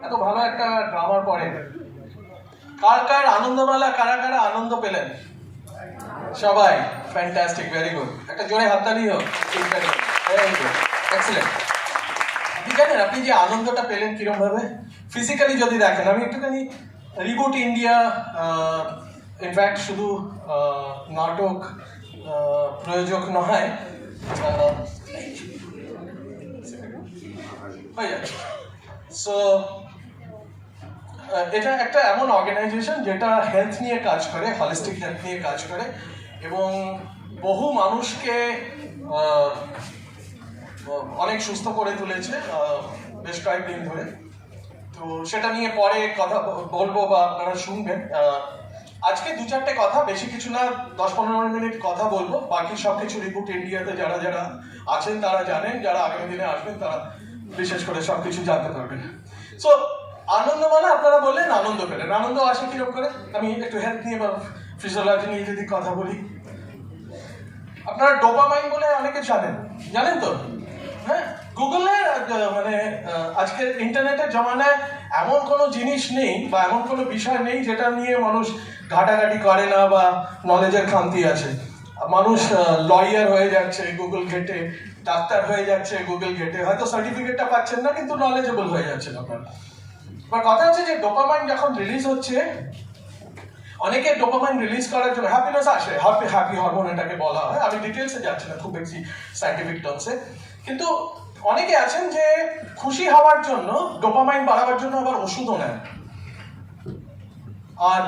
এত ভালো একটা ড্রামার পরে কার কার আনন্দমালা কারা কারা আনন্দ পেলেন? সবাই ফ্যান্টাস্টিক, ভেরি গুড। একটা জোরে হাততালি হোক। Very good, excellent. আপনি জানেন আপনি যে আনন্দটা পেলেন কিরম ভাবে? ফিজিক্যালি যদি দেখেন, আমি একটুখানি রিবুট ইন্ডিয়া ইনফ্যাক্ট শুধু নাটক প্রয়োজক নয়, সো এটা একটা এমন অর্গানাইজেশন যেটা হেলথ নিয়ে কাজ করে, হলিস্টিক হেলথ নিয়ে কাজ করে এবং বহু মানুষকে অনেক সুস্থ করে তুলেছে বেশ কয়েকদিন ধরে। তো সেটা নিয়ে পরে কথা বলবো বা আপনারা শুনবেন। আজকে দু চারটে কথা, বেশি কিছু না, 10-15 মিনিট কথা বলবো। বাকি সব কিছু রিবুট ইন্ডিয়াতে যারা যারা আছেন তারা জানেন, যারা আগামী দিনে আসবেন তারা বিশেষ করে সব কিছু জানতে পারবেন। সো আনন্দ মানে আপনারা বললেন আনন্দ পেলেন, আনন্দ আসে কিরকম করে? আমি একটু হেলথ নিয়ে বা ফিজিওলজি নিয়ে যদি কথা বলি, আপনারা ডোপামাইন বলে অনেকে জানেন তো? হ্যাঁ, গুগলে মানে আজকের ইন্টারনেটের জমানায় এমন কোনো জিনিস নেই বা এমন কোনো বিষয় নেই যেটা নিয়ে মানুষ ঘাটাঘাটি করে না বা নলেজের খামতি আছে। মানুষ লয়ার হয়ে যাচ্ছে গুগল ঘেটে, ডাক্তার হয়ে যাচ্ছে গুগল ঘেটে, হয়তো সার্টিফিকেটটা পাচ্ছেন না কিন্তু নলেজেবল হয়ে যাচ্ছেন আপনার। এবার কথা হচ্ছে যে ডোপামাইন যখন রিলিজ হচ্ছে, অনেকে ডোপামাইন রিলিজ করার জন্য হ্যাপিনেস আসে, হ্যাপি হরমোন এটাকে বলা হয়। আমি ডিটেলসে যাচ্ছি না খুব বেশি সাইন্টিফিক টার্মসে, কিন্তু অনেকে আছেন যে খুশি হওয়ার জন্য ডোপামাইন বাড়াবার জন্য আবার ওষুধও নেন, আর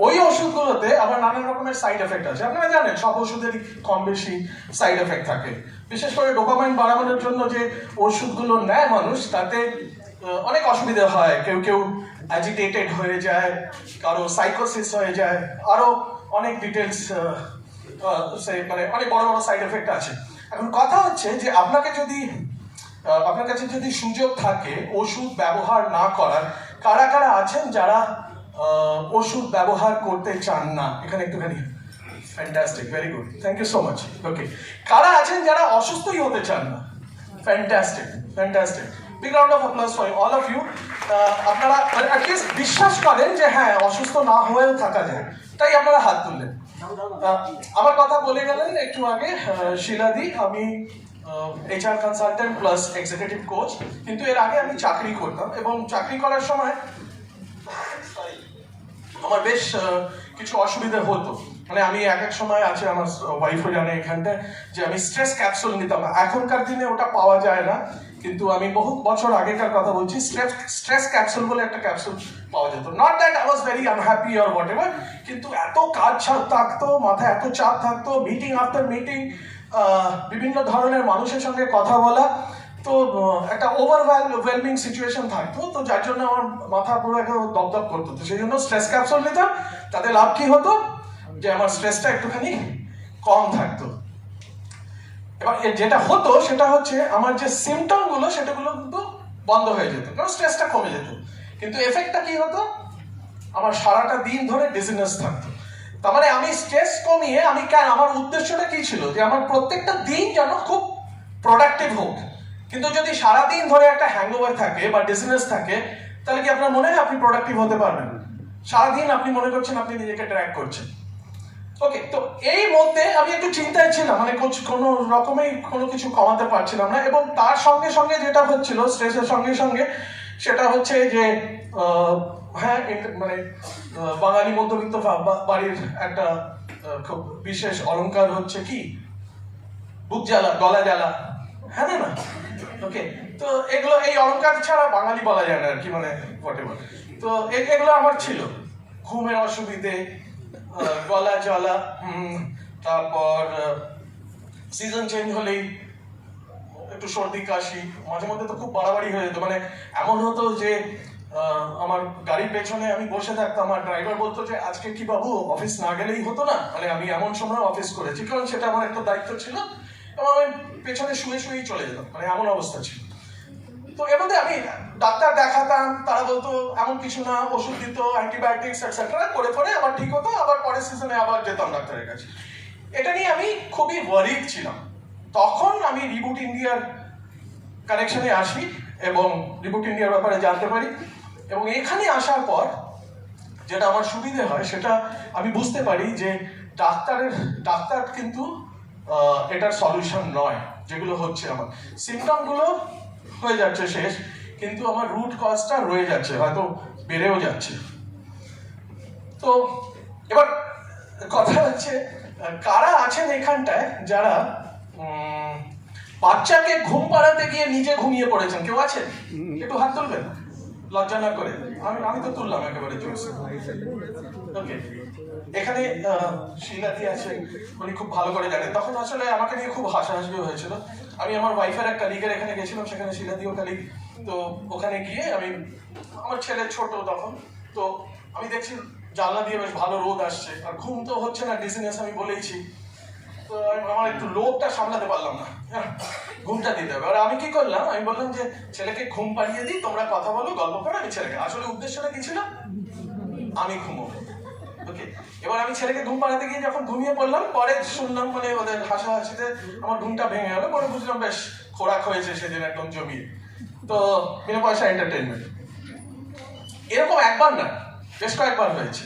ওই ওষুধগুলোতে আবার নানান রকমের সাইড এফেক্ট আছে। আপনারা জানেন সব ওষুধেরই কম বেশি সাইড এফেক্ট থাকে। বিশেষ করে ডোপামাইন বাড়ানোর জন্য যে ওষুধগুলো নেয় মানুষ, তাতে অনেক অসুবিধা হয়। কেউ কেউ অ্যাজিটেটেড হয়ে যায়, কারো সাইকোসিস হয়ে যায়, আরো অনেক ডিটেলস মানে অনেক বড় বড় সাইড এফেক্ট আছে। এখন কথা হচ্ছে যে আপনার কাছে যদি সুযোগ থাকে ওষুধ ব্যবহার না করার, কারা কারা আছেন যারা ওষুধ ব্যবহার করতে চান না? এখানে একটুখানি fantastic, very good, thank you so much. Okay, কারা আছেন যারা অসুস্থই হতে চান না? Fantastic, fantastic, big round of applause for all of you. আপনারা অ্যাটলিস্ট বিশ্বাস করেন যে হ্যাঁ অসুস্থ না হয়েও থাকা যায়, তাই আপনারা হাত তুললেন। আমার কথা বলে গেলেন একটু আগে শিলাদি, আমি HR consultant plus executive coach, কিন্তু এর আগে আমি চাকরি করতাম এবং চাকরি করার সময় আমার বেশ কিছু অসুবিধা হতো। মানে আমি এক সময় আছে, আমার ওয়াইফও জানে এখানটায়, যে আমি স্ট্রেস ক্যাপসুল নিতাম। এখনকার দিনে ওটা পাওয়া যায় না, কিন্তু আমি বহু বছর আগেকার কথা বলছি। স্ট্রেস ক্যাপসুল বলে একটা ক্যাপসুল পাওয়া যেত। Not that I was very unhappy or what ever, কিন্তু এত কাজ থাকতো, মাথায় এত চাপ থাকতো, মিটিং আফটার মিটিং, বিভিন্ন ধরনের মানুষের সঙ্গে কথা বলা, তো একটা ওভারওয়েলমিং সিচুয়েশন থাকতো। তো যার জন্য আমার মাথা পুরো একটা দপদপ করতো। তো সেই জন্য স্ট্রেস ক্যাপসুল নিতাম। তাতে লাভ কি হতো? যে আমার স্ট্রেসটা একটুখানি কম থাকতো। এবার যেটা হতো সেটা হচ্ছে আমার যে সিমটম গুলো সেটাগুলো কিন্তু বন্ধ হয়ে যেত, কারণ স্ট্রেসটা কমে যেত। কিন্তু এফেক্টটা কি হতো? আমার সারাটা দিন ধরে ডিজিনেস থাকতো। তার মানে আমি স্ট্রেস কমিয়ে আমার উদ্দেশ্যটা কি ছিল? যে আমার প্রত্যেকটা দিন যেন খুব প্রোডাক্টিভ হোক। কিন্তু যদি সারাদিন ধরে একটা হ্যাংওভার থাকে বা ডিজিনেস থাকে, তাহলে কি আপনার মনে হয় আপনি প্রোডাক্টিভ হতে পারবেন? সারাদিন আপনি মনে করছেন আপনি নিজেকে ট্র্যাক করছেন। ওকে, তো এই মধ্যে আমি একটু চিন্তায় ছিলাম, মানে কোনো রকমেই কোনো কিছু কমাতে পারছিলাম না। এবং তার সঙ্গে সঙ্গে যেটা হচ্ছিল, স্ট্রেসের সঙ্গে সঙ্গে, সেটা হচ্ছে যে হ্যাঁ মানে বাঙালি মধ্যবিত্ত বাড়ির একটা খুব বিশেষ অলংকার হচ্ছে কি? বুক জ্বালা, গলা জ্বালা, হ্যাঁ না? ওকে, তো এগুলো, এই অলংকার ছাড়া বাঙালি বলা যায় না আর কি, মানে হোয়াটএভার। তো এগুলো আমার ছিল। ঘুমের অসুবিধে, গলা জ্বালা, তারপর সিজন চেঞ্জ হলেই একটু সর্দি কাশি, মাঝে মধ্যে তো খুব বাড়াবাড়ি হয়ে যেত। মানে এমন হতো যে আমার গাড়ির পেছনে আমি বসে থাকতাম, আমার ড্রাইভার বলতো যে আজকে কি বাবু অফিস না গেলেই হতো না? মানে আমি এমন সময় অফিস করেছি, কারণ সেটা আমার একটা দায়িত্ব ছিল, এবং আমি পেছনে শুয়েই চলে যেতাম, মানে এমন অবস্থা ছিল। তো এর মধ্যে আমি ডাক্তার দেখাতাম, তারা বলতো এমন কিছু না, ওষুধ দিত, অ্যান্টিবায়োটিক্স এটসেট্রা করে আমার ঠিক হতো। আবার পরের সিজনে আবার যেতাম ডাক্তারের কাছে। এটা নিয়ে আমি খুবই ওয়ারিড ছিলাম। তখন আমি রিবুট ইন্ডিয়ার কানেকশনে আসি এবং রিবুট ইন্ডিয়ার ব্যাপারে জানতে পারি। এবং এখানে আসার পর যেটা আমার সুবিধে হয় সেটা আমি বুঝতে পারি যে ডাক্তার কিন্তু এটার সলিউশন নয়। যেগুলো হচ্ছে আমার সিমটমগুলো হয়ে যাচ্ছে শেষ, কিন্তু আমার রুট কজটা রয়ে যাচ্ছে, হয়তো বেড়েও যাচ্ছে। তো এবার কথা হচ্ছে কারা আছেন এখানটায় যারা বাচ্চাকে ঘুম পাড়াতে গিয়ে নিজে ঘুমিয়ে পড়েছেন? কেউ আছেন? একটু হাত তুলবেন লজ্জা না করে। আমি তো তুললাম একেবারে জোরসে। ওকে, এখানে শিলাদি আছে, উনি খুব ভালো করে জানেন। তখন আসলে আমাকে নিয়ে খুব হাসাহাসি হয়েছিল। আমি আমার ওয়াইফের এক কালিগের এখানে গেছিলাম, সেখানে শিলাদিও কালিগ। তো ওখানে গিয়ে আমার ছেলে ছোট তখন, তো আমি দেখছি জানলা দিয়ে বেশ ভালো রোদ আসছে, আর ঘুম তো হচ্ছে না, ডিজিনেস আমি বলেইছি। তো আমার একটু লোভটা সামলাতে পারলাম না, ঘুমটা দিতে হবে। আর আমি কি করলাম, আমি বললাম যে ছেলেকে ঘুম পাড়িয়ে দিই, তোমরা কথা বলো, গল্প করো, আমি ছেলেকে। আসলে উদ্দেশ্যটা কি ছিল? আমি ঘুমোবো। ওকে, এবার আমি ছেলেকে ঘুম পাড়াতে গিয়ে যখন ঘুমিয়ে পড়লাম, পরে শুনলাম মানে ওদের হাসাহাসিতে আমার ঘুমটা ভেঙে গেল। পরে বুঝলাম বেশ খোরাক হয়েছে সেদিন একদম জমিয়ে। তো বিনা পয়সা এন্টারটেনমেন্ট। এরকম একবার না, বেশ কয়েকবার হয়েছে।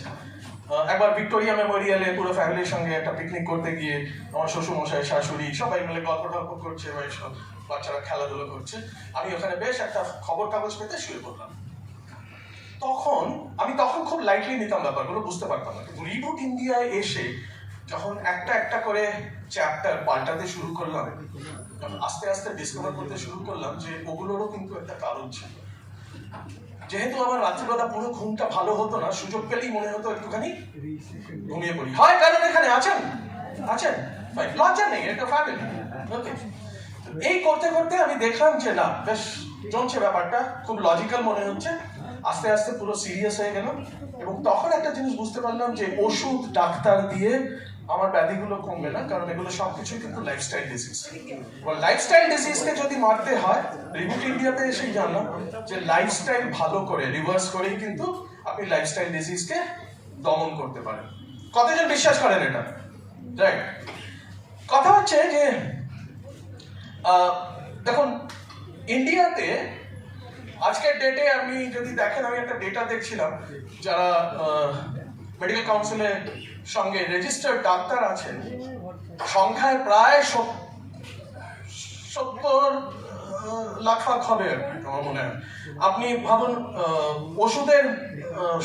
একবার ভিক্টোরিয়া মেমোরিয়ালে পুরো ফ্যামিলির সঙ্গে একটা পিকনিক করতে গিয়ে আমার শ্বশুর মশাই, শাশুড়ি সবাই মিলে গল্প টল্প করছে, সব বাচ্চারা খেলাধুলো করছে, আমি ওখানে বেশ একটা খবর কাগজ পেতে শুয়ে পড়লাম। আমি তখন খুব লাইটলি নিতাম ব্যাপারগুলো, বুঝতে পারতাম না। কিন্তু রিবুট ইন্ডিয়ায় এসে যখন একটা একটা করে চ্যাপ্টার পাল্টাতে শুরু করলাম, আস্তে আস্তে ডিসকভার করতে শুরু করলাম যে ওগুলোরও কিন্তু একটা কারণ ছিল। যেহেতু আমার রাত্রিবেলা পুরো ঘুমটা ভালো হতো না, সুযোগ পেলেই মনে হতো একটুখানি ঘুমিয়ে পড়ি। হয় কারণ এখানে আছেন, লজ্জা নেই, এটা ফ্যামিলি। ওকে, এই করতে করতে আমি দেখলাম যে না, বেশ জমছে ব্যাপারটা, খুব লজিক্যাল মনে হচ্ছে। আস্তে আস্তে পুরো সিরিয়াস হয়ে গেল, এবং তখন একটা জিনিস বুঝতে পারলাম যে ওষুধ ডাক্তার দিয়ে আমার ব্যাধিগুলো কমবে না, কারণ এগুলো সবকিছু কিন্তু লাইফস্টাইল ডিজিজ। এবার লাইফস্টাইল ডিজিজকে যদি মারতে হয়, রিবুট ইন্ডিয়াতে এসেই জানলাম যে লাইফস্টাইল ভালো করে রিভার্স করেই কিন্তু আপনি লাইফস্টাইল ডিজিজকে দমন করতে পারেন। কতজন বিশ্বাস করেন এটা? রাইট। কথা হচ্ছে যে দেখুন, ইন্ডিয়াতে আজকের ডেটে আপনি যদি দেখেন, আমি একটা ডেটা দেখছিলাম, যারা মেডিকেল কাউন্সিলের সঙ্গে রেজিস্টার্ড ডাক্তার আছেন সংখ্যায় প্রায় 70 লাখ হবে আর কি, আমার মনে হয়। আপনি ভাবুন, ওষুধের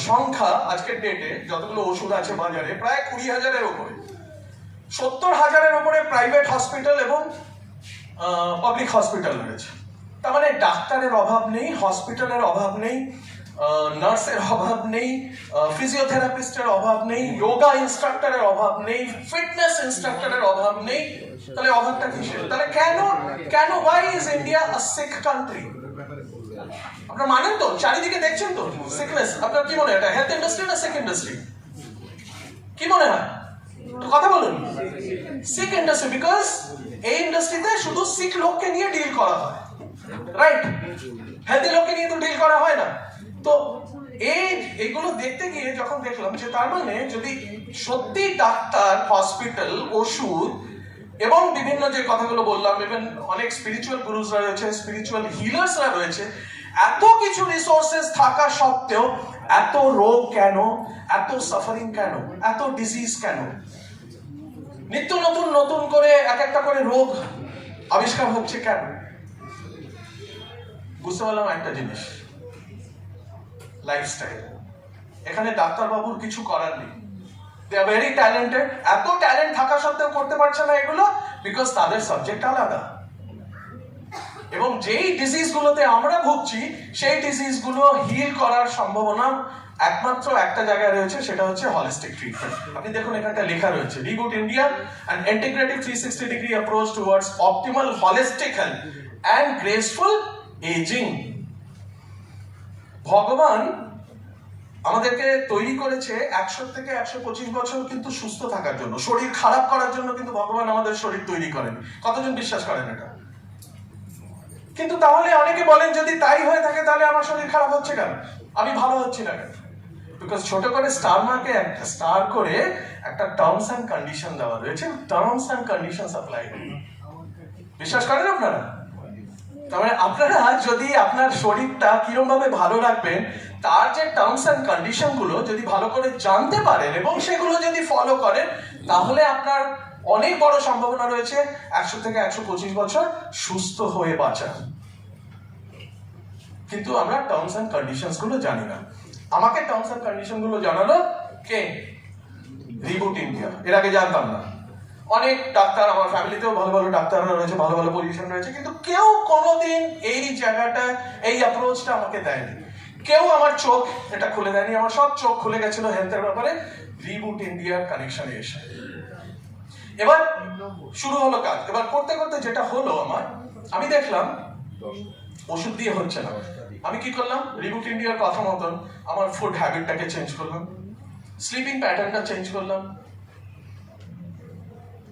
সংখ্যা আজকের ডেটে যতগুলো ওষুধ আছে বাজারে প্রায় 20,000-এর উপরে, 70,000-এর উপরে প্রাইভেট হসপিটাল এবং পাবলিক হসপিটাল রয়েছে। তার মানে ডাক্তারের অভাব নেই, হসপিটালের অভাব নেই, নার্সের অভাব নেই, ফিজিওথেরাপিস্টের অভাব নেই, যোগা ইনস্ট্রাক্টরের অভাব নেই, ফিটনেস ইনস্ট্রাক্টরের অভাব নেই। তাহলে অভাবটা কিসের? তাহলে কেন why is India a sick country? আপনারা মানেন তো? চারিদিকে দেখছেন তো সিকনেস। আপনার কি মনে হয়, এটা হেলথ ইন্ডাস্ট্রি না সিক ইন্ডাস্ট্রি? কি মনে হয়? কথা বলুন। সিক ইন্ডাস্ট্রি, বিকজ এই ইন্ডাস্ট্রিতে শুধু সিক লোককে নিয়ে ডিল করা হয়, রাইট? হেলদি লোককে নিয়ে তো ডিল করা হয় না। তো এইগুলো দেখতে গিয়ে যখন দেখলাম যে তার মানে যদি সত্যি ডাক্তার, হসপিটাল, ওষুধ এবং বিভিন্ন যে কথাগুলো বললাম, ইভেন অনেক স্পিরিচুয়াল গুরুজরা রয়েছে, স্পিরিচুয়াল হিলার্সরা রয়েছে, এত কিছু রিসোর্সেস থাকা সত্ত্বেও এত রোগ কেন, এত সাফারিং কেন, এত ডিজিজ কেন? নিত্য নতুন করে এক একটা করে রোগ আবিষ্কার হচ্ছে কেন? বুঝতে পারলাম একটা জিনিস, লাইফস্টাইল। এখানে ডাক্তারবাবুর কিছু করার নেই, দে আর ভেরি ট্যালেন্টেড। এত ট্যালেন্ট থাকা সত্ত্বেও করতে পারছে না এগুলো, বিকজ তাদের সাবজেক্ট আলাদা। এবং যেই ডিজিজগুলোতে আমরা ভুগছি, সেই ডিজিজগুলো হিল করার সম্ভাবনা একমাত্র একটা জায়গায় রয়েছে, সেটা হচ্ছে হলিস্টিক ট্রিটমেন্ট। আপনি দেখুন এখানটা লেখা রয়েছে, reboot India an integrative 360-degree approach towards optimal holistic health and graceful aging। ভগবান আমাদেরকে তৈরি করেছে 100 থেকে 125 বছর কিন্তু সুস্থ থাকার জন্য, শরীর খারাপ করার জন্য কিন্তু ভগবান আমাদের শরীর তৈরি করেন। কতজন বিশ্বাস করেন এটা? কিন্তু তাহলে অনেকে বলেন যদি তাই হয়ে থাকে তাহলে আমার শরীর খারাপ হচ্ছে কেন, আমি ভালো হচ্ছি না কেন? বিকজ ছোট করে স্টার মার্কে একটা স্টার করে একটা টার্মস অ্যান্ড কন্ডিশন দেওয়া রয়েছে, টার্মস অ্যান্ড কন্ডিশন অ্যাপ্লাই। বিশ্বাস করেন আপনারা? তারপরে আপনারা যদি আপনার শরীরটা কিরকম ভাবে ভালো রাখবেন তার যে টার্মস অ্যান্ড কন্ডিশন গুলো যদি ভালো করে জানতে পারেন এবং সেগুলো যদি ফলো করেন, তাহলে আপনার অনেক বড় সম্ভাবনা রয়েছে 100 থেকে 125 বছর সুস্থ হয়ে বাঁচার। কিন্তু আমরা টার্মস অ্যান্ড কন্ডিশনস গুলো জানি না। আমাকে টার্মস অ্যান্ড কন্ডিশন গুলো জানালো কে? Reboot India. এর আগে জানতাম না। অনেক ডাক্তার, আমার ফ্যামিলিতেও ভালো ভালো ডাক্তাররা রয়েছে, ভালো ভালো পজিশন রয়েছে, কিন্তু কেউ কোনোদিন এই জায়গাটা, এই অ্যাপ্রোচটা আমাকে দেয়নি। কেউ আমার চোখ এটা খুলে দেয়নি। আমার সব চোখ খুলে গেছিল হেলথের ব্যাপারে রিবুট ইন্ডিয়ার কানেকশনে এসে। এবার শুরু হলো কাজ। এবার করতে করতে যেটা হলো আমার, আমি দেখলাম ওষুধ দিয়ে হচ্ছে না। আমি কি করলাম? রিবুট ইন্ডিয়ার কথা মতন আমার ফুড হ্যাবিটটাকে চেঞ্জ করলাম, স্লিপিং প্যাটার্নটা চেঞ্জ করলাম।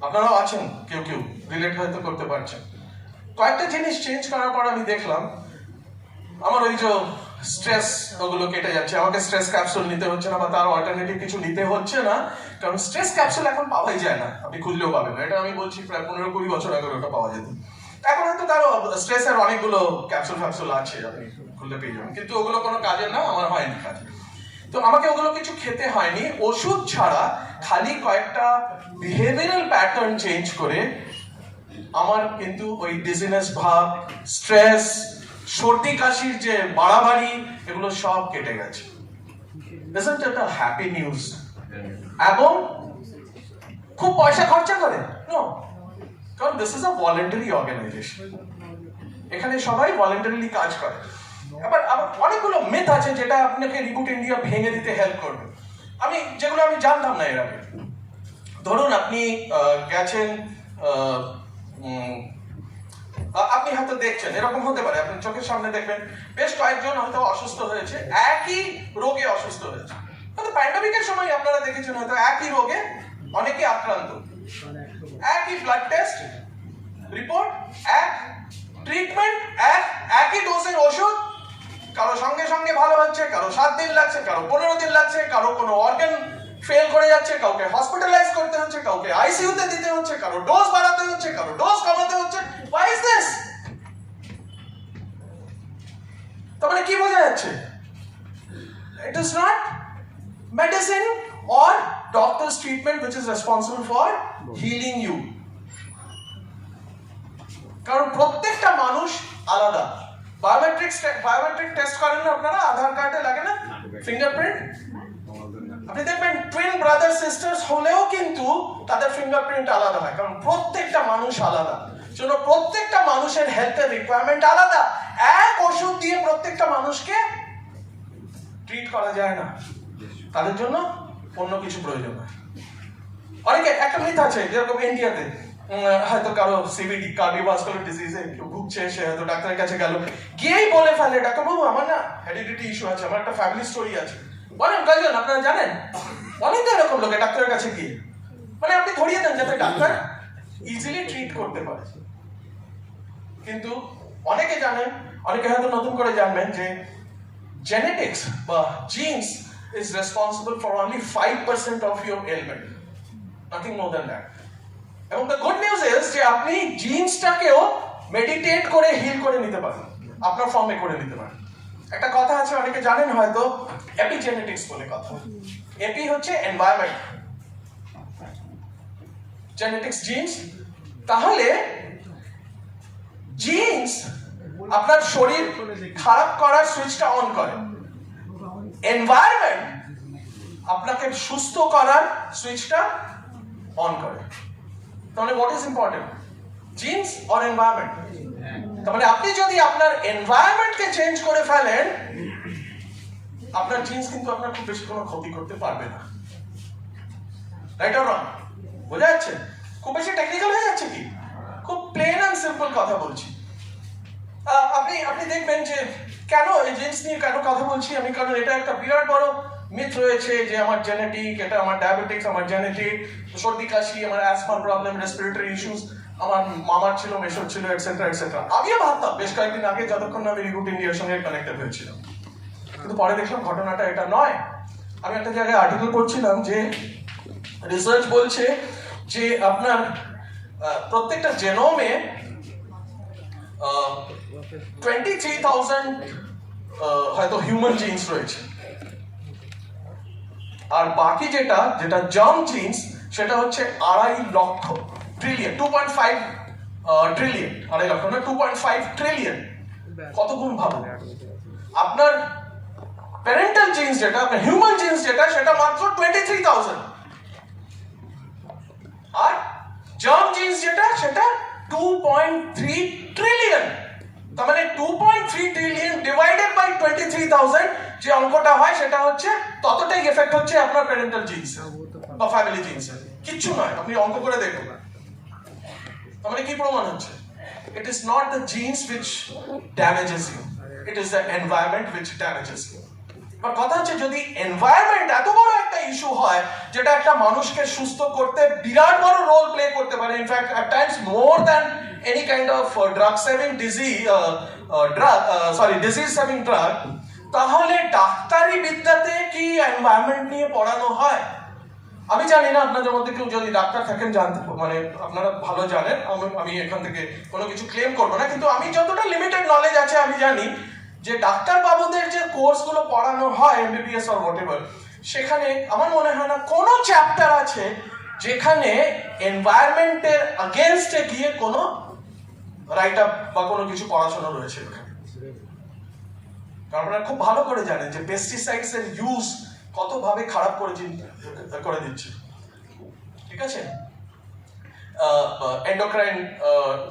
আপনারাও আছেন, কেউ কেউ রিলেট হয়তো করতে পারছেন। কয়েকটা জিনিস চেঞ্জ করার পর আমি দেখলাম আমার ওই যে স্ট্রেস, ওগুলো কেটে যাচ্ছে। আমাকে স্ট্রেস ক্যাপসুল নিতে হচ্ছে না বা তার অল্টারনেটিভ কিছু নিতে হচ্ছে না, কারণ স্ট্রেস ক্যাপসুল এখন পাওয়াই যায় না, আপনি খুঁজলেও পাবেন না। এটা আমি বলছি প্রায় 15-20 বছর আগে ওটা পাওয়া যেত। এখন হয়তো তারও স্ট্রেসের অনেকগুলো ক্যাপসুল আছে, আপনি খুললে পেয়ে যাবেন, কিন্তু ওগুলো কোনো কাজের না, আমার হয়নি কাজ। তো আমাকে ওগুলো কিছু খেতে হয়নি, ওষুধ ছাড়া খালি কয়েকটা বিহেভিয়ারাল প্যাটার্ন চেঞ্জ করে আমার কিন্তু ওই ডিজিনেস ভাব, স্ট্রেস, সর্দি কাশির যে বাড়াবাড়ি, এগুলো সব কেটে গেছে। Isn't it a happy news? এবং খুব পয়সা খরচা করে? No, কারণ this is a voluntary organization. এখানে সবাই ভলান্টারিলি কাজ করে। এবার অনেকগুলো মিথ আছে যেটা আপনাকে রিবুট ইন্ডিয়া ভেঙে দিতে হেল্প করবে, যেগুলো আমি জানতাম না এর আগে। ধরুন আপনি গেছেন, আপনি হয়তো দেখছেন, এরকম হতে পারে আপনি চোখের সামনে দেখবেন বেশ কয়েকজন হয়তো অসুস্থ হয়েছে, একই রোগে অসুস্থ হয়েছে। হয়তো প্যান্ডেমিকের সময় আপনারা দেখেছেন হয়তো একই রোগে অনেকে আক্রান্ত, একই ব্লাড টেস্ট রিপোর্ট, এক ট্রিটমেন্ট, একই ডোজের ওষুধ, কারো সঙ্গে সঙ্গে ভালো হচ্ছে, কারো 7 দিন লাগছে, কারো 15 দিন লাগছে, কারো কোনো অর্গান ফেল করে যাচ্ছে, কাউকে হসপিটালাইজ করতে হচ্ছে, কাউকে আইসিইউতে দিতে হচ্ছে, কারো ডোজ বাড়াতে হচ্ছে, কারো ডোজ কমাতে হচ্ছে। Why is this? তার মানে কি বোঝা যাচ্ছে? It is not medicine or doctor's treatment which is responsible for healing you. কারণ প্রত্যেকটা মানুষ আলাদা। বায়োমেট্রিক টেস্ট করেন না আপনারা? আধার কার্ডে লাগে না ফিঙ্গারপ্রিন্ট? আপনি দেখবেন টুইন ব্রাদার সিস্টার্স হলেও কিন্তু তাদের ফিঙ্গারপ্রিন্ট আলাদা হয়, কারণ প্রত্যেকটা মানুষ আলাদা। জন্য প্রত্যেকটা মানুষের হেলথের রিকোয়ারমেন্ট আলাদা। এক ওষুধ দিয়ে প্রত্যেকটা মানুষকে ট্রিট করা যায় না, তাদের জন্য অন্য কিছু প্রয়োজন হয়। অনেকে একটা মিথ আছে, যেরকম ইন্ডিয়াতে হয়তো কারো সিভিডি, কার্ডিওভাস্কুলার ডিজিজে ভুগছে, সে হয়তো ডাক্তারের কাছে গেল, গিয়েই বলে ফেলে ডাক্তারবাবু আমার না হেরিডিটি ইস্যু আছে, আমার একটা ফ্যামিলি স্টোরি আছে। বলেন কয়জন আপনারা জানেন? অনেক তো এরকম লোকে ডাক্তারের কাছে গিয়ে, মানে আপনি ধরিয়ে দেন যাতে ডাক্তার ইজিলি ট্রিট করতে পারে। কিন্তু অনেকে জানেন, অনেকে হয়তো নতুন করে জানবেন যে জেনেটিক্স বা jeans is responsible for only 5% of your ailment, nothing more than that. এবং the good news is যে আপনি জিনসটাকেও মেডিটেট করে হিল করে নিতে পারেন, আপনার ফর্মে করে নিতে পারেন। একটা কথা আছে, অনেকে জানেন হয়তো, এপিজেনেটিক্স বলে কথা। এপি হচ্ছে এনভায়রনমেন্ট, জেনেটিক্স জিনস। তাহলে জিনস আপনার শরীর খারাপ করার সুইচটা অন করে, এনভায়রনমেন্ট আপনাকে সুস্থ করার সুইচটা অন করে। তাহলে what is important, genes or environment? তাহলে আপনি যদি আপনার এনভায়রনমেন্টকে চেঞ্জ করে ফেলেন, আপনার জিনস কিন্তু আপনার খুব বেশি কোনো ক্ষতি করতে পারবে না। Right or wrong? বোঝা যাচ্ছে? খুব বেশি টেকনিক্যাল হয়ে যাচ্ছে কি? খুব প্লেন অ্যান্ড সিম্পল কথা বলছি। আপনি দেখবেন যে কেন এই জিন্স নিয়ে কেন কথা বলছি আমি, কারণ এটা একটা বিরাট বড় মিথ রয়েছে যে আমার জেনেটিক, এটা আমার ডায়াবেটিক্স, আমার জেনেটিক, সর্দি কাশি, আমার অ্যাসমা প্রবলেম, রেসপিরেটরি ইস্যুস, আমার মামার ছিল, মেশোর ছিল, এটসেট্রা এটসেট্রা। আমিও ভাবতাম বেশ কয়েকদিন আগে, যতক্ষণ আমি রিবুট ইন্ডিয়ার সঙ্গে কানেক্টেড হয়েছিলাম, কিন্তু পরে দেখলাম ঘটনাটা এটা নয়। আমি একটা জায়গায় আর্টিকেল পড়ছিলাম যে রিসার্চ বলছে যে আপনার প্রত্যেকটা জেনোমে 23,000 হয়তো হিউম্যান জিন্স রয়েছে, আর বাকি যেটা জার্ম জিন্স সেটা হচ্ছে 2.5 লক্ষ ট্রিলিয়ন, 2.5 ট্রিলিয়ন, 2.5 লক্ষ না, 2.5 ট্রিলিয়ন। কত গুণ ভাবো। আপনার প্যারেন্টাল জিন্স যেটা, আপনার হিউম্যান জিন্স যেটা, সেটা মাত্র 23,000, আর জার্ম জিন্স যেটা সেটা 2.3 ট্রিলিয়ন। তার মানে 2.3 ট্রিলিয়ন ডিভাইডেড বাই 23,000 যে অঙ্কটা হয় সেটা হচ্ছে ততটাই এফেক্ট হচ্ছে আপনার প্যারেন্টাল জিন্স বা ফ্যামিলি জিন্সের, কিচ্ছু নয়। আপনি অঙ্ক করে দেখুন। তার মানে কি প্রমাণ হচ্ছে? It is not the genes which damages you, it is the environment which damages you. এবার কথা হচ্ছে, যদি এনভায়রনমেন্ট এত বড় একটা ইস্যু হয় যেটা একটা মানুষকে সুস্থ করতে বিরাট বড় রোল প্লে করতে পারে, in fact at times more than any kind of drug saving disease saving drug, তাহলে ডাক্তারি বিদ্যাতে কি এনভায়রনমেন্ট নিয়ে পড়ানো হয়? আমি জানি না আপনাদের মধ্যে কেউ যদি ডাক্তার থাকেন, জানতে মানে আপনারা ভালো জানেন, আমি এখান থেকে কোনো কিছু ক্লেম করবো না, কিন্তু আমি যতটা লিমিটেড নলেজ আছে আমি জানি যে ডাক্তার বাবুদের যে কোর্সগুলো পড়ানো হয় এমবিবিএস অর হোয়াটএভার, সেখানে আমার মনে হয় না কোনো চ্যাপ্টার আছে যেখানে এনভায়রনমেন্টের अगेंस्টে গিয়ে কোনো রাইট আপ বা কোনো কিছু পড়াশোনা রয়েছে ওখানে। কারণ আপনারা খুব ভালো করে জানেন যে পেস্টিসাইডস এর ইউজ কতভাবে খারাপ করে দিচ্ছে, ঠিক আছে? এন্ডোক্রাইন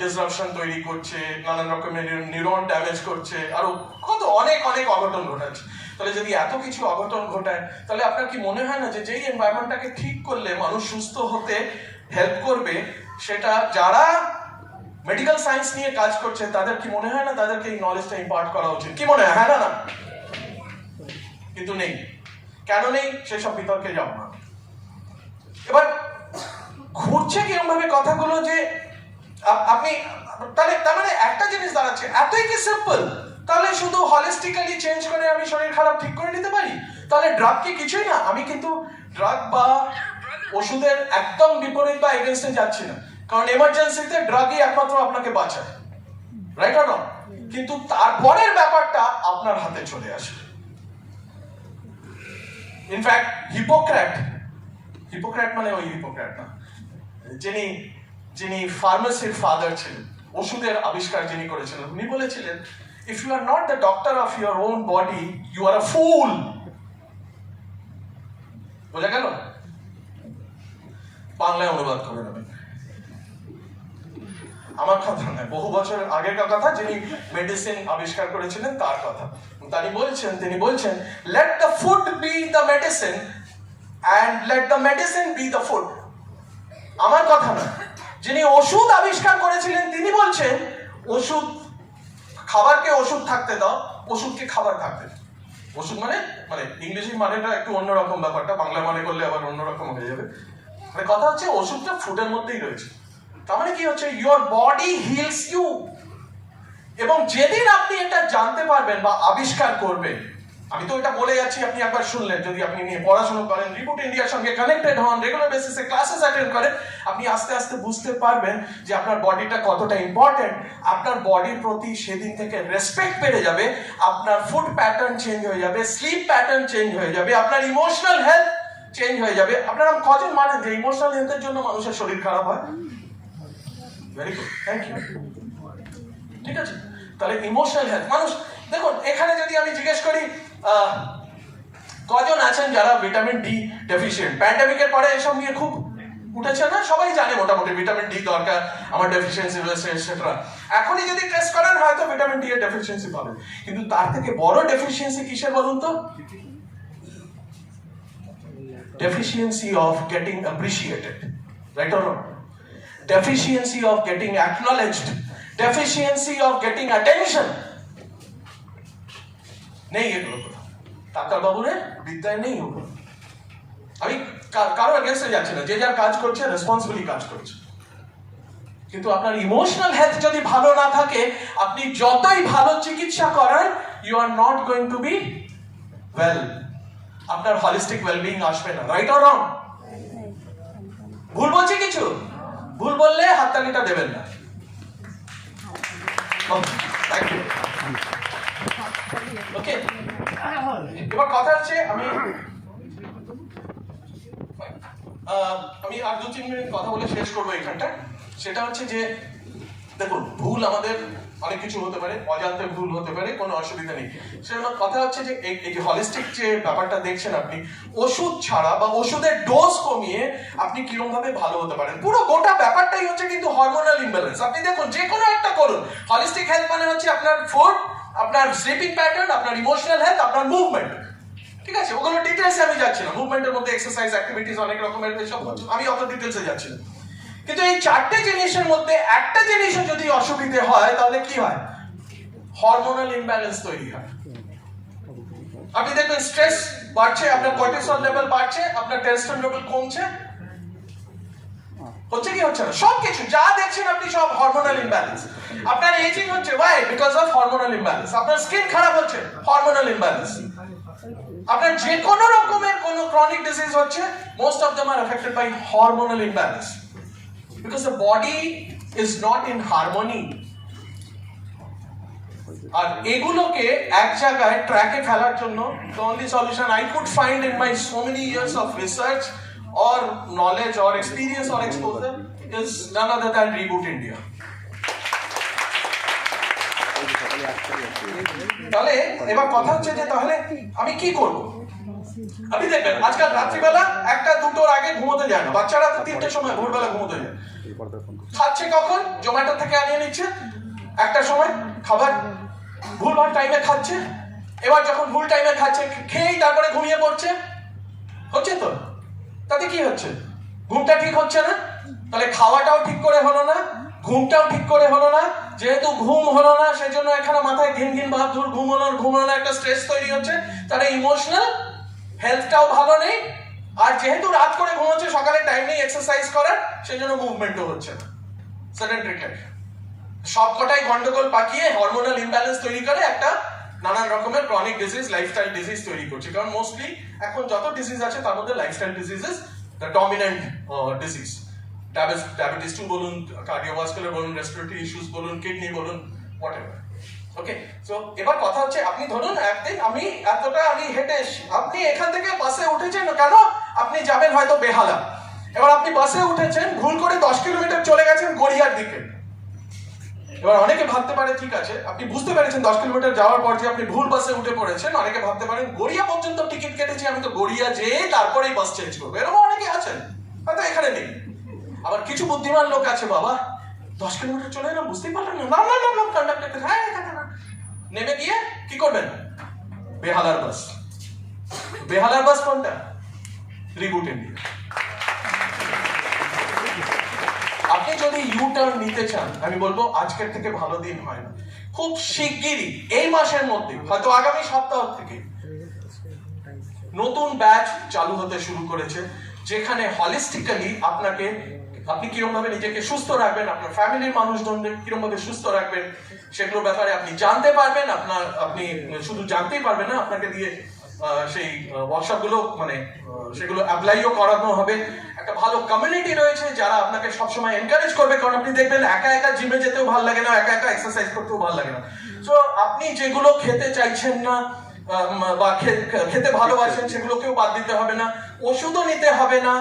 ডিসরাপশন তৈরি করছে, নানান রকমের নিউরন ড্যামেজ করছে, আরো কত অনেক অঘটন ঘটাচ্ছে। তাহলে যদি এত কিছু অঘটন ঘটায়, তাহলে আপনার কি মনে হয় না যে যেই এনভায়রনমেন্টটাকে ঠিক করলে মানুষ সুস্থ হতে হেল্প করবে, সেটা যারা মেডিকেল সায়েন্স নিয়ে কাজ করছে তাদের কি মনে হয় না তাদেরকে এই নলেজটা ইম্পার্ট করা উচিত? কি মনে হয়? হ্যাঁ না? কিন্তু নেই। কেন নেই সেসব বিতর্কে যাব না। এবার ঘুরছে কিরকম ভাবে কথাগুলো যে আপনি তার মানে একটা জিনিস দাঁড়াচ্ছে, এতই কি সিম্পল? তাহলে শুধু হলিস্টিক্যালি চেঞ্জ করে আমি শরীর খারাপ ঠিক করে নিতে পারি? তাহলে ড্রাগ কি কিছুই না? আমি কিন্তু ড্রাগ বা ওষুধের একদম বিপরীত বা এগেইনস্টে যাচ্ছি না, কারণ এমার্জেন্সিতে ড্রাগই একমাত্র আপনাকে বাঁচায়, রাইট অর রং? কিন্তু তারপরের ব্যাপারটা আপনার হাতে চলে আসে। ইনফ্যাক্ট হিপোক্রেট মানে ওই হিপোক্রেট না, যিনি ফার্মাসির ফাদার ছিলেন, ওষুধের আবিষ্কার যিনি করেছিলেন, উনি বলেছিলেন, if you are not the doctor of your own body you are a fool. বোঝা গেল? বাংলায় অনুবাদ করে নেবেন। আমার কথা নয়, বহু বছর আগেকার কথা, যিনি মেডিসিন আবিষ্কার করেছিলেন তার কথা। তিনি বলছেন let the food be the medicine and let the medicine be the food। আমার কথা না, যিনি ওষুধ আবিষ্কার করেছিলেন তিনি বলছেন খাবারকে ওষুধ থাকতে দাও, ওষুধকে খাবার থাকতে দাও। ওষুধ মানে ইংরেজি মানেটা একটু অন্যরকম, ব্যাপারটা বাংলা মানে করলে আবার অন্যরকম হয়ে যাবে। মানে কথা হচ্ছে ওষুধটা ফুডের মধ্যেই রয়েছে। তার মানে কি হচ্ছে, ইউর বডি হিলস ইউ। এবং যেদিন আপনি এটা জানতে পারবেন বা আবিষ্কার করবেন, আমি তো এটা বলে যাচ্ছি, আপনি একবার শুনলেন, যদি আপনি নিয়ে পড়াশোনা করেন, রিবুট ইন্ডিয়ার সঙ্গে কানেক্টেড হন, রেগুলার বেসিসে ক্লাসেস অ্যাটেন্ড করেন, আপনি আস্তে আস্তে বুঝতে পারবেন যে আপনার বডিটা কতটা ইম্পর্টেন্ট। আপনার বডির প্রতি সেদিন থেকে রেসপেক্ট বেড়ে যাবে, আপনার ফুড প্যাটার্ন চেঞ্জ হয়ে যাবে, স্লিপ প্যাটার্ন চেঞ্জ হয়ে যাবে, আপনার ইমোশনাল হেলথ চেঞ্জ হয়ে যাবে। আপনারা কজন মানেন যে ইমোশনাল হেলথের জন্য মানুষের শরীর খারাপ হয়? Very good, thank you. ঠিক আছে, তাহলে ইমোশনাল হেলথ মানুষ, দেখুন এখানে যদি আমি জিজ্ঞেস করি কজন আছেন যারা ভিটামিন ডি ডেফিসিয়েন্ট? প্যান্ডেমিকের পরে এসব নিয়ে খুব উঠেছে না? সবাই জানে মোটামুটি ভিটামিন ডি দরকার, আমার ডেফিসিয়েন্সি রয়েছে এটসেট্রা। এখনই যদি টেস্ট করেন হয়তো ভিটামিন ডি এর ডেফিসিয়েন্সি পাবেন, কিন্তু তার থেকে বড় ডেফিসিয়েন্সি কিসের বলুন তো? Deficiency of getting appreciated, right or wrong? Deficiency of getting acknowledged, deficiency of getting attention. নেই এগুলো, ডাক্তার বাবুরে বিদ্যায় নেই ওগুলো। আমি কারো এগেইনস্টে যাচ্ছি না, যে যার কাজ করছে রেসপন্সিবলি কাজ করছে, কিন্তু আপনার ইমোশনাল হেলথ যদি ভালো না থাকে, আপনি যতই ভালো চিকিৎসা করান, you are not going to be well. আপনার হলিস্টিক ওয়েলবিং আসবে না, রাইট অর রং? ভুল বলছি কিছু? ভুল বললে হাততালিটা দেবেন না। Thank you. ওকে, এবার কথা হচ্ছে আমি আর 2-3 মিনিট কথা বলে শেষ করবো এখানটা। সেটা হচ্ছে যে দেখুন, ভুল আমাদের অনেক কিছু হতে পারে, অজান্তে ভুল হতে পারে, কোনো অসুবিধা নেই। সেজন্য কথা হচ্ছে যে এই যে হলিস্টিক যে ব্যাপারটা দেখছেন আপনি, ওষুধ ছাড়া বা ওষুধের ডোজ কমিয়ে আপনি কিরকম ভাবে ভালো হতে পারেন, পুরো গোটা ব্যাপারটাই হচ্ছে কিন্তু হরমোনাল ইমব্যালেন্স। আপনি দেখুন, যে কোনো একটা করুন, হলিস্টিক হেলথ মানে হচ্ছে আপনার ফুড, আপনার স্লিপিং প্যাটার্ন, আপনার ইমোশনাল হেলথ, আপনার মুভমেন্ট, ঠিক আছে? ওগুলো ডিটেলসে আমি যাচ্ছি না, মুভমেন্টের মধ্যে এক্সারসাইজ, অ্যাক্টিভিটিস অনেক রকমের, এসব আমি অত ডিটেলসে যাচ্ছি না। কিন্তু এই 4টে জিনিসের মধ্যে একটা জিনিসও যদি অসুবিধে হয়, তাহলে কি হয়? হরমোনাল ইমব্যালেন্স তৈরি হয়। আপনি দেখবেন স্ট্রেস বাড়ছে, আপনার কর্টিসল লেভেল বাড়ছে, আপনার টেস্টোস্টেরন লেভেল কমছে, হচ্ছে কি হচ্ছে না? সবকিছু যা দেখছেন আপনি সব হরমোনাল ইমব্যালেন্স। আপনার এজিং হচ্ছে, why? Because of hormonal imbalance. আপনার স্কিন খারাপ হচ্ছে, হরমোনাল ইমব্যালেন্স। আপনার যে কোনো রকমের কোনো ক্রনিক ডিজিজ হচ্ছে, most of them are affected by hormonal imbalance, because the body is not in harmony. আর এগুলোকে এক জায়গায় ট্র্যাকে ফেলার জন্য the only solution I could find in my so many years of research or knowledge or experience or exposure is none other than Reboot India. তাহলে এবার কথা হচ্ছে যে তাহলে আমি কি করব? আপনি দেখবেন আজকাল রাত্রিবেলা 1টা-2টোর আগে ঘুমোতে যায় না, বাচ্চারা তো 3টের সময় ভোরবেলা ঘুমোতে যায়। খাচ্ছে কখন? জোম্যাটো থেকে আনিয়ে নিচ্ছে, 1টার সময় খাবার ভুলভাল টাইমে খাচ্ছে। এবার যখন ভুল টাইমে খাচ্ছে, খেয়েই তারপরে ঘুমিয়ে পড়ছে, হচ্ছে তো? তাতে কি হচ্ছে? ঘুমটা ঠিক হচ্ছে না, তাহলে খাওয়াটাও ঠিক করে হলো না, ঘুমটাও ঠিক করে হলো না। যেহেতু ঘুম হলো না, সেজন্য এখানে মাথায় ঘিন ঘিন ভাব, ধুর ঘুম হলো না, একটা স্ট্রেস তৈরি হচ্ছে। তাহলে ইমোশনাল হেলথটাও ভালো নেই, আর যেহেতু রাত করে ঘুমোচ্ছে, সকালে টাইম নেই এক্সারসাইজ করার, সেজন্য মুভমেন্টও হচ্ছে না, সেডেন্টারি লাইফ। সবকটাই গন্ডগোল পাকিয়ে হরমোনাল ইমব্যালেন্স তৈরি করে একটা নানান রকমের ক্রনিক ডিজিজ, লাইফস্টাইল ডিজিজ তৈরি করছে। কারণ মোস্টলি এখন যত ডিজিজ আছে তার মধ্যে lifestyle diseases the dominant disease. Diabetes 2 বলুন, কার্ডিওভাস্কুলার বলুন, রেসপিরেটরি ইস্যুস বলুন, কিডনি বলুন, হোয়াটএভার। ওকে, সো এবার কথা হচ্ছে, আপনি ধরুন একদিন আমি হেঁটে এসেছি, আপনি এখান থেকে বাসে উঠেছেন কেন? আপনি যাবেন হয়তো বেহালা। এবার আপনি বাসে উঠেছেন, ভুল করে 10 কিলোমিটার চলে গেছেন গড়িয়ার দিকে। এবার অনেকে ভাবতে পারে, ঠিক আছে, আপনি বুঝতে পেরেছেন 10 কিলোমিটার যাওয়ার পর যে আপনি ভুল বাসে উঠে পড়েছেন। অনেকে ভাবতে পারেন, গড়িয়া পর্যন্ত টিকিট কেটেছি, আমি তো গড়িয়া যেয়ে তারপরেই বাস চেঞ্জ করবো। এরকম অনেকে আছেন, হয়তো এখানে নেই। আবার কিছু বুদ্ধিমান লোক আছে, বাবা 10 কিলোমিটার চলে এলাম, বুঝতেই পারলাম না, কন্ডাক্টর নেমে গিয়ে কি করবেন? বেহালার বাস। বেহালার বাস কোনটা? Reboot India. আপনি যদি ইউ টার্ন নিতে চান, আমি বলবো আজকের থেকে ভালো দিন হয় না, খুব শিগগিরই এই মাসের মধ্যে, হয়তো আগামী সপ্তাহ থেকে নতুন ব্যাচ চালু হতে শুরু করেছে, যেখানে হলিস্টিক্যালি আপনি কিরকম ভাবে নিজেকে সুস্থ রাখবেন, আপনার ফ্যামিলির মানুষজনদের কিরকম ভাবে সুস্থ রাখবেন, সেগুলোর ব্যাপারে আপনি জানতে পারবেন। আপনি শুধু জানতেই পারবেন না, আপনাকে দিয়ে সেই ওয়ার্কশপ গুলো সেগুলো অ্যাপ্লাইও করানো হবে। একটা ভালো কমিউনিটি রয়েছে যারা আপনাকে সবসময় এনকারেজ করবে, কারণ আপনি দেখবেন একা একা জিমে যেতেও ভালো লাগে না, একা একা এক্সারসাইজ করতেও ভালো লাগে না। সো আপনি যেগুলো খেতে চাইছেন না বা খেতে ভালোবাসেন, সেগুলোকেও বাদ দিতে হবে না, ওষুধও নিতে হবে না,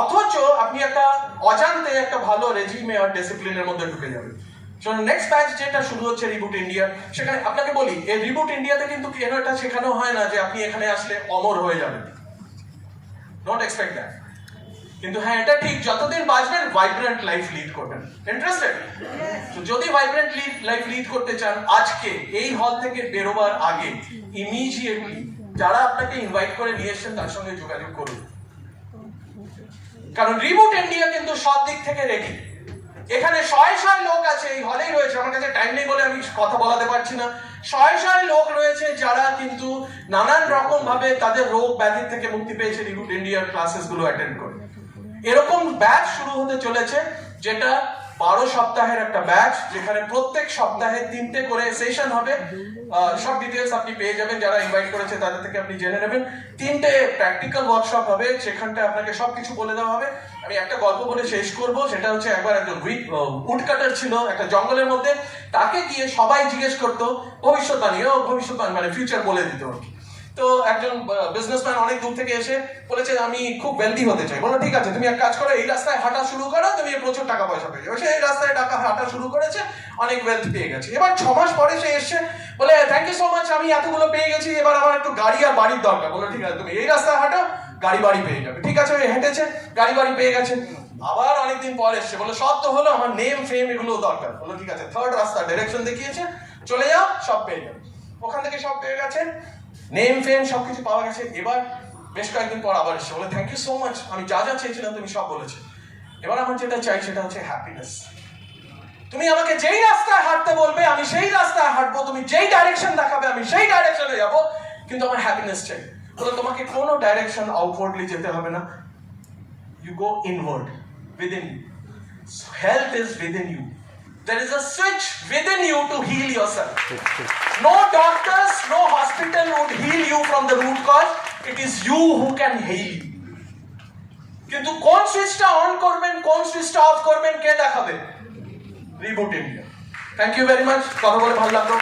অথচ আপনি একটা অজান্তে একটা ভালো রেজিমে আর ডিসিপ্লিনের মধ্যে ঢুকে যাবেন। সো নেক্সট ব্যাচ যেটা শুরু হচ্ছে রিবুট ইন্ডিয়া, সেখানে আপনাকে বলি, এই রিবুট ইন্ডিয়াতে কিন্তু এটা শেখানো হয় না যে আপনি এখানে আসলে অমর হয়ে যাবেন, ডোন্ট এক্সপেক্ট দ্যাট। কিন্তু হ্যাঁ, এটা ঠিক, যতদিন বাঁচবেন ভাইব্রেন্ট লাইফ লিড করবেন। ইন্টারেস্টেড? তো যদি ভাইব্রেন্ট লাইফ লিড করতে চান, আজকে এই হল থেকে বেরোবার আগে ইমিডিয়েটলি যারা আপনাকে ইনভাইট করে নিয়ে এসেছেন তার সঙ্গে যোগাযোগ করুন, কারণ রিবুট ইন্ডিয়া কিন্তু সব দিক থেকে রেডি। এখানে শয়ে লোক আছে, এই হলেই রয়েছে, আমার কাছে টাইম নেই বলে আমি কথা বলাতে পারছি না, শয়ে লোক রয়েছে যারা কিন্তু নানান রকম ভাবে তাদের রোগ ব্যাধি থেকে মুক্তি পেয়েছে রিবুট ইন্ডিয়ার ক্লাসেস গুলো অ্যাটেন্ড করে। এরকম ব্যাচ শুরু হতে চলেছে, যেটা 12 সপ্তাহের একটা ব্যাচ, যেখানে প্রত্যেক সপ্তাহে 3টে করে সেশন হবে। সব ডিটেলস আপনি পেয়ে যাবেন, যারা ইনভাইট করেছে তাদের থেকে আপনি জেনে নেবেন। 3টে প্র্যাকটিক্যাল ওয়ার্কশপ হবে, সেখানটা আপনাকে সবকিছু বলে দেওয়া হবে। আমি একটা গল্প বলে শেষ করব, সেটা হচ্ছে একবার একজন উড কাটার ছিল একটা জঙ্গলের মধ্যে। তাকে গিয়ে সবাই জিজ্ঞেস করতো ভবিষ্যৎবাণী, ভবিষ্যৎবাণী মানে ফিউচার বলে দিত আর কি। তো একজন বিজনেসম্যান অনেক দূর থেকে এসে বলেছে আমি খুব ওয়েলদি হতে চাই। বলো ঠিক আছে, তুমি এক কাজ করো, এই রাস্তায় হাঁটা শুরু করো, তুমি প্রচুর টাকা পয়সা পেয়ে যাবে। সে এই রাস্তায় হাঁটা শুরু করেছে, অনেক ওয়েলথ পেয়ে গেছে। এবার 6 মাস পরে সে এসছে, বলে থ্যাংক ইউ সো মাচ, আমি এতগুলো পেয়ে গেছি, এবার আমার একটু গাড়ি আর বাড়ির দরকার। বলো ঠিক আছে, তুমি এই রাস্তায় হাঁটো, গাড়ি বাড়ি পেয়ে যাবে। ঠিক আছে, হেঁটেছে, গাড়ি বাড়ি পেয়ে গেছে। আবার অনেকদিন পর এসছে, বলে সব তো হলো, আমার নেম ফেম এগুলো দরকার। বলো ঠিক আছে, থার্ড রাস্তা ডিরেকশন দেখিয়েছে, চলে যাও, সব পেয়ে যাবে। ওখান থেকে সব পেয়ে গেছে, নেম ফেম সবকিছু পাওয়া গেছে। এবার বেশ কয়েকদিন পর আবার এসে বলে থ্যাংক ইউ সো মাচ, আমি যা যা চেয়েছিলাম তুমি সব বলেছো। এবার আমার যেটা চাই সেটা হচ্ছে হ্যাপিনেস। তুমি আমাকে যেই রাস্তায় হাঁটতে বলবে আমি সেই রাস্তায় হাঁটবো, তুমি যেই ডাইরেকশন দেখাবে আমি সেই ডাইরেকশনে যাব, কিন্তু আমার হ্যাপিনেস চাই। বলে তোমাকে কোনো ডাইরেকশন আউটওয়ার্ডলি যেতে হবে না, you go inward within you. So health is within you. There is a switch within you to heal yourself. No doctors, no hospital would heal you from the root cause. It is you who can heal you. কিন্তু কোন সুইচটা on করবেন, কোন সুইচটা of করবেন, কে দেখাবে? Reboot India. Thank you very much, কথা বলে ভালো লাগলো।